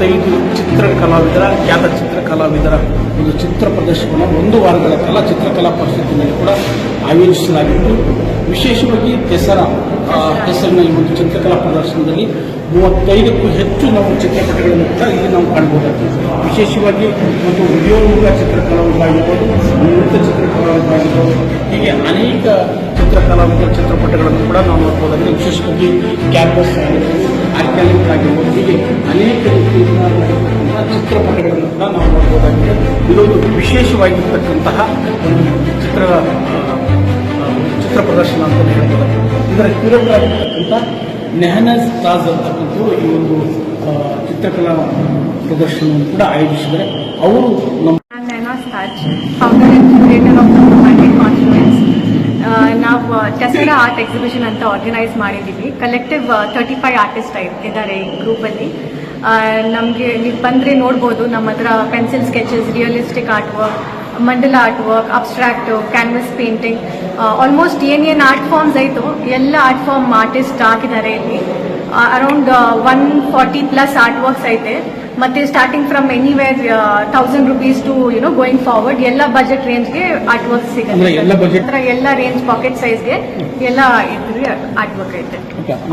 35 ಚಿತ್ರಕಲಾವಿದರ ಖ್ಯಾತ ಚಿತ್ರಕಲಾವಿದರ ಒಂದು ಚಿತ್ರ ಪ್ರದರ್ಶನವನ್ನು 1 ವಾರಗಳ ಕಾಲ ಚಿತ್ರಕಲಾ ಪರಿಷತ್ತಿನಲ್ಲಿ ಕೂಡ ಆಯೋಜಿಸಲಾಗಿತ್ತು. ವಿಶೇಷವಾಗಿ ದಸರಾ ಹೆಸರಿನ ಈ ಒಂದು ಚಿತ್ರಕಲಾ ಪ್ರದರ್ಶನದಲ್ಲಿ 35ಕ್ಕೂ ಹೆಚ್ಚು ನಾವು ಚಿತ್ರಪಟಗಳನ್ನು ಕೂಡ ಇಲ್ಲಿ ನಾವು ಕಾಣಬಹುದಾಗಿದೆ. ವಿಶೇಷವಾಗಿ ಒಂದು ವಿಡಿಯೋಮೂಲ ಚಿತ್ರಕಲಾವಿದರಾಗಿರ್ಬೋದು, ನೃತ್ಯ ಚಿತ್ರಕಲಾವಿದರಾಗಿರ್ಬೋದು, ಹೀಗೆ ಅನೇಕ ಚಿತ್ರಕಲಾವಿದರ ಚಿತ್ರಪಟಗಳನ್ನು ಕೂಡ ನಾವು ನೋಡ್ಬೋದಾಗಿದೆ. ವಿಶೇಷವಾಗಿ ಕ್ಯಾನ್ವಸ್ ಆಗಿರ್ಬೋದು, ಆರ್ಗ್ಯಾನಿಕ್ ಆಗಿರ್ಬೋದು, ಹೀಗೆ ಅನೇಕ ರೀತಿಯ ಚಿತ್ರಪಟಗಳನ್ನು ಕೂಡ ನಾವು ನೋಡ್ಬೋದಾಗಿದೆ. ಇದೊಂದು ವಿಶೇಷವಾಗಿರ್ತಕ್ಕಂತಹ ಒಂದು ಚಿತ್ರ ಪ್ರದರ್ಶನ ಅಂತ ಹೇಳ್ಬೋದಾಗಿದೆ. ಇದರ ಕ್ಯೂರೇಟರ್ ಆಗಿರ್ತಕ್ಕಂಥ ನೆಹನಾಜ್ ತಾಜ್ ಅಂತಕ್ಕಂಥದ್ದು ಈ ಒಂದು ಚಿತ್ರಕಲಾ ಪ್ರದರ್ಶನವನ್ನು ಕೂಡ ಆಯೋಜಿಸಿದರೆ ಅವರು ನಮ್ಮ Nehnaz Taj, founder and curator of the chromatic confluence. ನಾವು ದಸರಾ ಆರ್ಟ್ ಎಕ್ಸಿಬಿಷನ್ ಅಂತ ಆರ್ಗನೈಸ್ ಮಾಡಿದ್ದೀವಿ. ಕಲೆಕ್ಟಿವ್ 35 ಆರ್ಟಿಸ್ಟ್ ಇದ್ದಾರೆ ಈ ಗ್ರೂಪಲ್ಲಿ. ನಮಗೆ ನೀವು ಬಂದರೆ ನೋಡ್ಬೋದು, ನಮ್ಮ ಹತ್ರ pencil sketches, realistic artwork, mandala artwork, abstract, canvas painting, almost ಏನೇನು ಆರ್ಟ್ ಫಾರ್ಮ್ಸ್ ಆಯಿತು ಎಲ್ಲ ಆರ್ಟ್ ಫಾರ್ಮ್ ಆರ್ಟಿಸ್ಟ್ ಹಾಕಿದ್ದಾರೆ ಇಲ್ಲಿ. ಅರೌಂಡ್ 140+ ಆರ್ಟ್ ವರ್ಕ್ಸ್ ಐತೆ. ಮತ್ತೆ starting from anywhere 1000 rupees to going forward ಎಲ್ಲ ಬಜೆಟ್ ರೇಂಜ್ಗೆ ಆರ್ಟ್ ವರ್ಕ್ ಸಿಗುತ್ತೆ. ಎಲ್ಲ ರೇಂಜ್ ಪಾಕೆಟ್ ಸೈಜ್ಗೆ ಎಲ್ಲ ಇದ್ರೆ ಆರ್ಟ್ ವರ್ಕ್ ಐತೆ.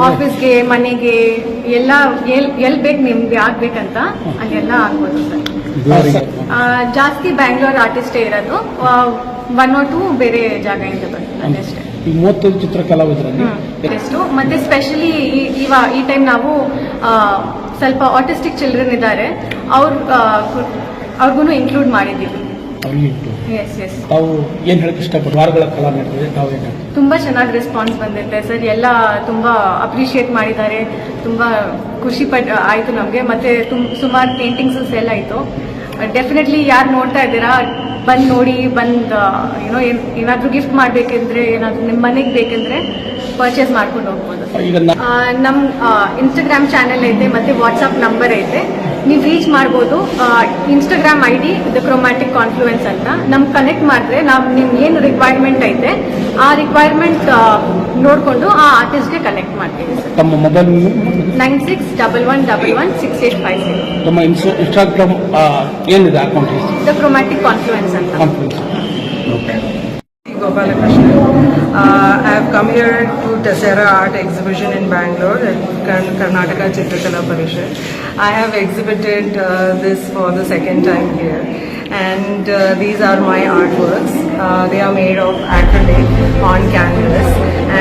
ಆಫೀಸ್ಗೆ, ಮನೆಗೆ ಎಲ್ಲ ಎಲ್ಲಿ ಬೇಕು ನಿಮ್ಗೆ ಆಗ್ಬೇಕಂತ ಅಲ್ಲೆಲ್ಲ ಆಗ್ಬೋದು ಸರ್. ಜಾಸ್ತಿ ಬ್ಯಾಂಗ್ಳೂರ್ ಆರ್ಟಿಸ್ಟೇ ಇರೋದು, 1 or 2 ಬೇರೆ ಜಾಗದಿಂದ ಬರ್ತದೆ ಅಷ್ಟೇ. 35 ಚಿತ್ರಕಲಾವಿದರಲ್ಲಿ ಮತ್ತೆ ಸ್ಪೆಷಲಿ ಈ ಟೈಮ್ ನಾವು ಸ್ವಲ್ಪ ಆಟಿಸ್ಟಿಕ್ ಚಿಲ್ಡ್ರನ್ ಇದ್ದಾರೆ, ಅವ್ರಿಗೂ ಇನ್ಕ್ಲೂಡ್ ಮಾಡಿದ್ದೀವಿ. ತಾವು ಏನ್ ಹೇಳಕ್ ಇಷ್ಟಪಟ್ಟು ವಾರಗಳ ಕಾಲ ನಡೆದಿದೆ, ತಾವು ಏನು ತುಂಬಾ ಚೆನ್ನಾಗಿ ರೆಸ್ಪಾನ್ಸ್ ಬಂದಿದೆ ಸರ್. ಎಲ್ಲ ತುಂಬಾ ಅಪ್ರಿಷಿಯೇಟ್ ಮಾಡಿದ್ದಾರೆ, ತುಂಬಾ ಖುಷಿ ಆಯ್ತು ನಮಗೆ. ಮತ್ತೆ ಸುಮಾರು ಪೇಂಟಿಂಗ್ಸ್ ಎಲ್ಲ ಆಯ್ತು. ಡೆಫಿನೆಟ್ಲಿ ಯಾರು ನೋಡ್ತಾ ಇದ್ದೀರಾ ಬಂದು ನೋಡಿ, ಏನಾದರೂ ಗಿಫ್ಟ್ ಮಾಡಬೇಕಂದ್ರೆ, ಏನಾದರೂ ನಿಮ್ಮ ಮನೆಗೆ ಬೇಕಂದ್ರೆ ಪರ್ಚೇಸ್ ಮಾಡ್ಕೊಂಡು ಹೋಗ್ಬೋದು. ನಮ್ಮ ಇನ್ಸ್ಟಾಗ್ರಾಮ್ ಚಾನೆಲ್ ಐತೆ, ಮತ್ತೆ ವಾಟ್ಸಪ್ ನಂಬರ್ ಐತೆ, ನೀವು ರೀಚ್ ಮಾಡ್ಬೋದು. Instagram ID the chromatic confluence ಅಂತ. ನಮ್ಗೆ ಕನೆಕ್ಟ್ ಮಾಡಿದ್ರೆ ನಾವು ನಿಮ್ಗೆ ಏನು ರಿಕ್ವೈರ್ಮೆಂಟ್ ಐತೆ ಆ ರಿಕ್ವೈರ್ಮೆಂಟ್ ನೋಡಿಕೊಂಡು ಆ ಆರ್ಟಿಸ್ಟ್ಗೆ ಕನೆಕ್ಟ್ ಮಾಡ್ತೀವಿ ಸರ್. ತಮ್ಮ ಮೊಬೈಲ್ 9611116850. ತಮ್ಮ ಇನ್ಸ್ಟಾಗ್ರಾಮ್ ಏನಿದೆ ಅಕೌಂಟ್? ದ ಕ್ರೋಮ್ಯಾಟಿಕ್ ಕಾನ್ಫ್ಲುಯೆನ್ಸ್ ಅಂತ. Gopalakrishnan. I have come here to Dasara Art Exhibition in Bangalore at Karnataka Chitrakala Parishad. I have exhibited this for the second time here, and these are my artworks. They are made of acrylic on canvas,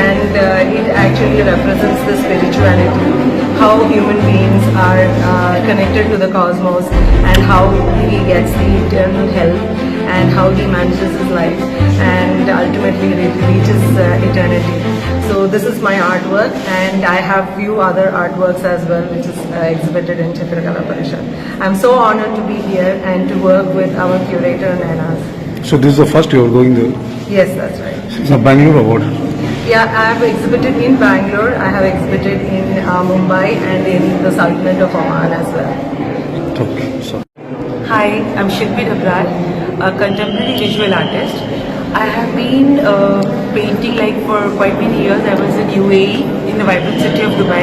and it actually represents the spirituality, how human beings are connected to the cosmos, and how he gets the eternal health, and how he manages his life and ultimately reaches eternity. So this is my artwork, and I have few other artworks as well which is exhibited in Chitrakala Parishad. I'm so honored to be here and to work with our curator Nehnaz. So this is the first you are going there? Yes, that's right. So Bangalore or what? Yeah, I have exhibited in Bangalore, I have exhibited in Mumbai and in the Sultanate of Oman as well. Okay, so. Hi, I'm Shilpi Dabrar, a contemporary visual artist. I have been painting for quite many years. I was in UAE, in the vibrant city of Dubai,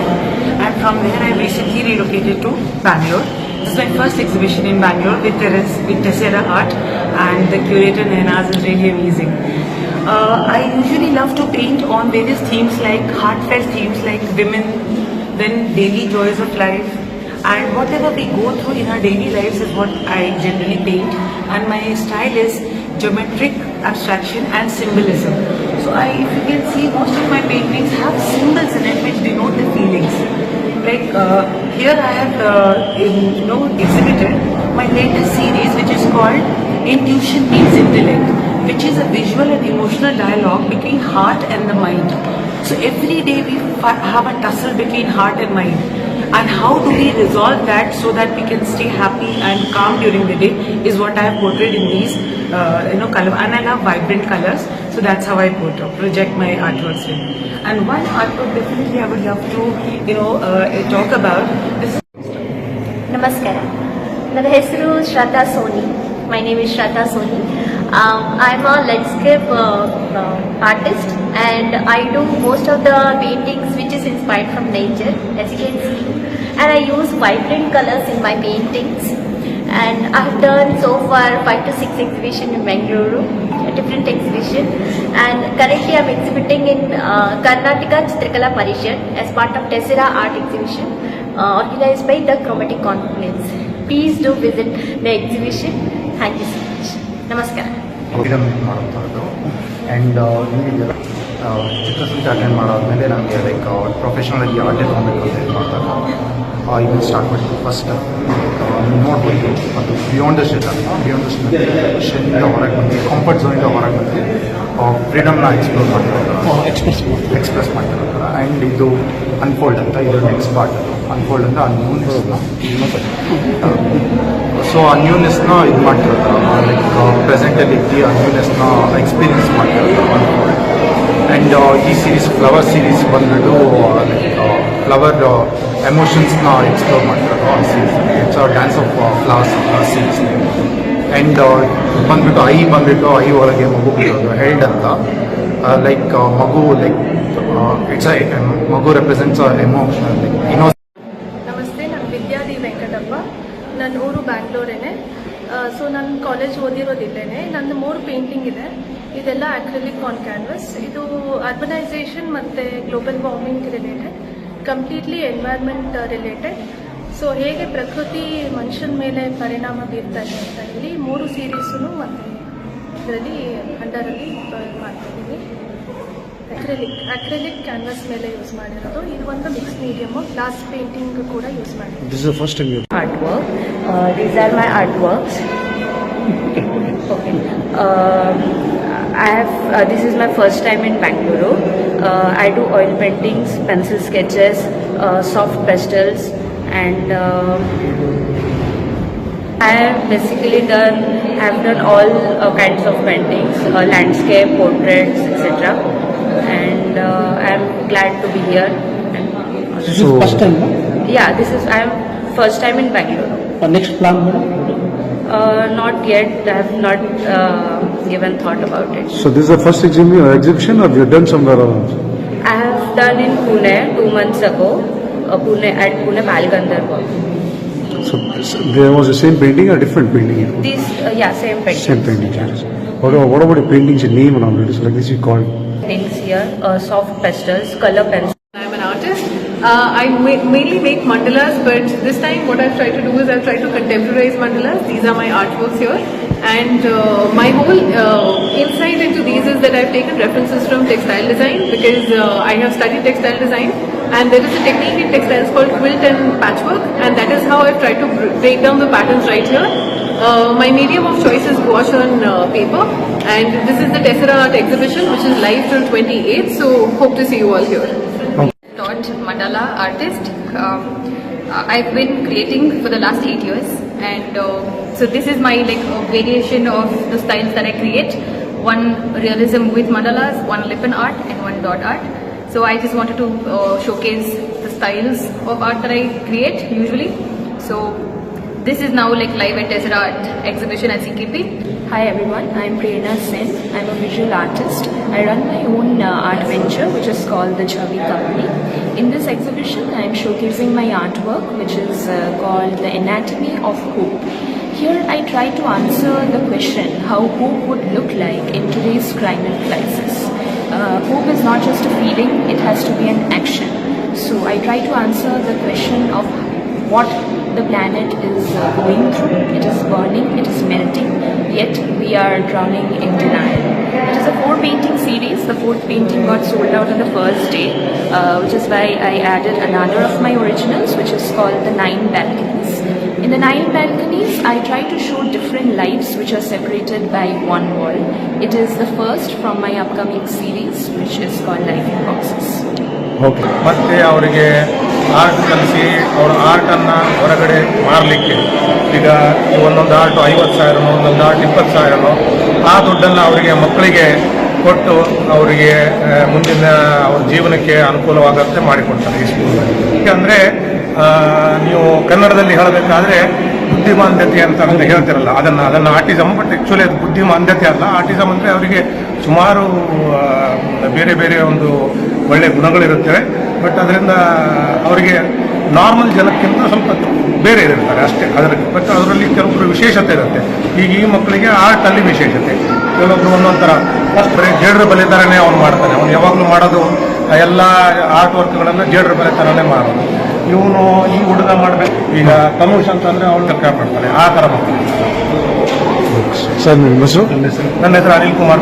and from there I recently relocated to Bangalore. This is my first exhibition in Bangalore with Dasara Art, and the curator Nehnaz is really amazing. I usually love to paint on various themes like heartfelt themes like women, then daily joys of life, and whatever we go through in our daily lives is what I generally paint, and my style is geometric abstraction and symbolism. So if you can see, most of my paintings have symbols in it which denote the feelings. Here I have exhibited my latest series which is called Intuition Meets Intellect, which is a visual and emotional dialogue between heart and the mind. So every day we have a tussle between heart and mind. And how do we resolve that so that we can stay happy and calm during the day is what I have portrayed in these, color. And I love vibrant colors, so that's how I project my artworks with. And one artwork definitely I would love to, talk about. ನಮಸ್ಕಾರ, ನನ್ನ ಹೆಸರು ಶ್ರದ್ಧಾ Sony. My name is Shraddha Soni. I'm a landscape artist, and I do most of the paintings which is inspired from nature. As you can see, and I use vibrant colors in my paintings. And I've done so far 5 to 6 exhibitions in Bangalore, a different exhibition. And currently I'm exhibiting in Karnataka Chitrakala Parishad as part of Tessera art exhibition organized by the Chromatic Confluence. Please do visit the exhibition. Thank you so much. Namaskar. ಇದನ್ನು ಮಾಡುತ್ತಾ ಇದ್ದು and ನಿಮಗೆ ಚಿತ್ರಸಂತೆ attend ಮಾಡಾದ್ಮೇಲೆ ನನಗೆ like ಪ್ರೊಫೆಷನಲಾಗಿ artist ಹೋಗಬೇಕು ಅಂತ ಇದು ಮಾಡ್ತಾರೆ ಇದನ್ನು ಸ್ಟಾರ್ಟ್ ಮಾಡಿದ್ದು ಫಸ್ಟ್ ನೀವು ನೋಡ್ಬೋದು ಮತ್ತು ಬಿಯಾಂಡ್ ದ ಶೆಡ್ ಅಂತ ಬಿಯಾಂಡ್ ದ ಶೆಡ್ನಿಂದ ಹೊರಗೆ ಬಂದು ಕಂಫರ್ಟ್ ಝೋನಿಂದ ಹೊರಗೆ ಬಂದು ಫ್ರೀಡಮ್ನ ಎಕ್ಸ್ಪ್ಲೋರ್ ಮಾಡ್ತಿರ್ತಾರೆ ಎಕ್ಸ್ಪ್ರೆಸ್ ಮಾಡ್ತಿರ್ತಾರೆ ಆ್ಯಂಡ್ ಇದು ಅನ್ಫೋಲ್ಡ್ ಅಂತ ಇದು ನೆಕ್ಸ್ಟ್ ಪಾರ್ಟ್ ಅನ್ಫೋಲ್ಡ್ ಅಂತ ಆ ನ್ಯೂನೆಸ್ನ ಸೊ ಆ ನ್ಯೂನೆಸ್ನ ಇದು ಮಾಡ್ತಿರ್ತಾರೆ ಲೈಕ್ ಪ್ರೆಸೆಂಟಲ್ಲಿ ಇದ್ದು ಆ ನ್ಯೂನೆಸ್ನ ಎಕ್ಸ್ಪೀರಿಯನ್ಸ್ ಮಾಡ್ತಿರ್ತಾರೆ ಆ್ಯಂಡ್ ಈ ಸೀರೀಸ್ ಫ್ಲವರ್ ಸೀರೀಸ್ ಬಂದ್ಬಿಟ್ಟು ಲೈಕ್ ಫ್ಲವರ್ ಎಮೋಷನ್ಸ್ನ ಎಕ್ಸ್ಪ್ಲೋರ್ ಮಾಡ್ತಿರೋದು ಆ series it's dance of flowers series and ಬಂದ್ಬಿಟ್ಟು ಐ ಒಳಗೆ ಮಗು ಬಿಡೋದು ಹೆಲ್ಡ್ ಅಂತ ಲೈಕ್ ಮಗು ಲೈಕ್ ಇಟ್ಸ್ ಮಗು ರೆಪ್ರೆಸೆಂಟ್ಸ್ ಎಮೋಷನಲ್ ಲೈಕ್ ನಮಸ್ತೆ, ನಾನು ವಿದ್ಯಾದಿ ವೆಂಕಟಪ್ಪ. ನನ್ನ ಊರು ಬ್ಯಾಂಗ್ಳೂರೇನೆ. ಸೊ ನನ್ನ ಕಾಲೇಜ್ ಓದಿರೋದಿಲ್ಲೇನೆ. ನನ್ನ 3 ಪೇಂಟಿಂಗ್ ಇದೆ. ಇದೆಲ್ಲ ಅಕ್ರಿಲಿಕ್ ಆನ್ ಕ್ಯಾನ್ವಸ್. ಇದು ಅರ್ಬನೈಸೇಷನ್ ಮತ್ತು global warming related, completely environment related. So ಹೇಗೆ ಪ್ರಕೃತಿ ಮನುಷ್ಯನ ಮೇಲೆ ಪರಿಣಾಮ ಬೀರ್ತಾ ಇದೆ ಅಂತ ಹೇಳಿ 3 ಸೀರೀಸು ಮತ್ತು ಇದರಲ್ಲಿ ಅಂಡರಲ್ಲಿ ಮಾಡ್ತಾಯಿದ್ದೀನಿ. ಅಕ್ರಿಲಿಕ್ ಕ್ಯಾನ್ವಸ್ ಮೇಲೆ ಯೂಸ್ ಮಾಡಿರೋದು. ಇದು ಒಂದು ಮಿಕ್ಸ್ ಮೀಡಿಯಮ್. ಗ್ಲಾಸ್ ಪೇಂಟಿಂಗ್ ಕೂಡ ಯೂಸ್ ಮಾಡಿರೋದು. This is the first time you're... Artwork. These are my artworks. Okay. This is my first time in Bangalore. I do oil paintings, pencil sketches, soft pastels, and I have basically have done all kinds of paintings, landscape, portraits, etc. And I'm glad to be here. This is first time, no? Yeah, I'm first time in Bangalore. Next plan, madam? Not yet. I have not given thought about it. So this is the first exhibition or you have done somewhere else? I have done in Pune 2 months ago. At Pune Balgandharva. So there was the same painting or different painting? Same painting. Same painting. Yes. What about the painting's name and all? It is like this you called? Things here, soft pastels, color pencils. I'm an artist. I mainly make mandalas, but this time what I've tried to do is I've tried to contemporize mandalas. These are my artworks here, and my whole insight into these is that I've taken references from textile design because I have studied textile design, and there is a technique in textiles called quilt and patchwork, and that is how I've tried to break down the patterns right here. My medium of choice is gouache on paper, and this is the Tessera Art Exhibition, which is live till 28th, so hope to see you all here. Taught mandala artist. I've been creating for the last 8 years, and so this is my variation of the styles that I create. One realism with mandalas, one lippen art, and one dot art. So I just wanted to showcase the styles of art that I create usually. So this is now live at Tessera Art Exhibition at CKP. Hi everyone, I'm Prerna Sen. I'm a visual artist. I run my own art venture which is called the Chavi Company. In this exhibition, I'm showcasing my artwork which is called The Anatomy of Hope. Here I try to answer the question how hope would look like in today's climate crisis. Hope is not just a feeling, it has to be an action. So I try to answer the question of what the planet is going through. It is burning, it is melting, yet we are drowning in denial. It is a 4 painting series. The 4th painting got sold out on the first day, which is why I added another of my originals, which is called The 9 Balconies. In the 9 balconies, I try to show different lives which are separated by one wall. It is the first from my upcoming series, which is called Life in Boxes. Okay. ಮತ್ತು ಅವರಿಗೆ art ಕಲಿಸಿ ಅವರ ಆರ್ಟನ್ನು ಹೊರಗಡೆ ಮಾರಲಿಕ್ಕೆ ಈಗ ಒಂದೊಂದು art 50,000 ಒಂದೊಂದು art 20,000 ಆ ದುಡ್ಡನ್ನು ಅವರಿಗೆ ಮಕ್ಕಳಿಗೆ ಕೊಟ್ಟು ಅವರಿಗೆ ಮುಂದಿನ ಅವ್ರ ಜೀವನಕ್ಕೆ ಅನುಕೂಲವಾಗಂತೆ ಮಾಡಿಕೊಡ್ತಾರೆ ಈ ಸ್ಕೂಲಲ್ಲಿ. ಯಾಕಂದರೆ ನೀವು ಕನ್ನಡದಲ್ಲಿ ಹೇಳಬೇಕಾದ್ರೆ ಬುದ್ಧಿಮಾಂದ್ಯತೆ ಅಂತ ಹೇಳ್ತಿರಲ್ಲ, ಅದನ್ನು ಆಟಿಸಮ್, ಬಟ್ ಆ್ಯಕ್ಚುಲಿ ಅದು ಬುದ್ಧಿಮಾಂದ್ಯತೆ ಅಲ್ಲ. ಆಟಿಸಮ್ ಅಂದರೆ ಅವರಿಗೆ ಸುಮಾರು ಬೇರೆ ಬೇರೆ ಒಂದು ಒಳ್ಳೆಯ ಗುಣಗಳಿರುತ್ತವೆ, ಬಟ್ ಅದರಿಂದ ಅವರಿಗೆ ನಾರ್ಮಲ್ ಜನಕ್ಕಿಂತ ಸ್ವಲ್ಪ ಬೇರೆ ಇರ್ತಾರೆ ಅಷ್ಟೇ. ಅದರಲ್ಲಿ ಕೆಲವೊಬ್ಬರು ವಿಶೇಷತೆ ಇರುತ್ತೆ. ಈಗ ಈ ಮಕ್ಕಳಿಗೆ ಆರ್ಟಲ್ಲಿ ವಿಶೇಷತೆ, ಕೆಲವೊಬ್ರು ಒಂದೊಂದು ಥರ ಫಸ್ಟ್ ಬರೀ ಜೇಡ್ರ ಬಲೆ ಥರನೇ ಅವ್ನು ಮಾಡ್ತಾನೆ. ಅವ್ನು ಯಾವಾಗಲೂ ಮಾಡೋದು ಎಲ್ಲ ಆರ್ಟ್ ವರ್ಕ್ಗಳನ್ನು ಜೇಡ್ರ ಬಲೆ ಥರನೇ ಮಾಡೋದು. ಇವನು ಈ ಹುಡುಗ ಮಾಡಬೇಕು, ಈಗ ತನುಷ್ ಅಂತಂದರೆ ಅವಳು ಕೆಲಸ ಮಾಡ್ತಾನೆ, ಆ ಥರ ಮಕ್ಕಳು. ಸರ್ ನಿಮ್ಮ ಹೆಸರು? ನನ್ನ ಹೆಸರು ಅನಿಲ್ ಕುಮಾರ್.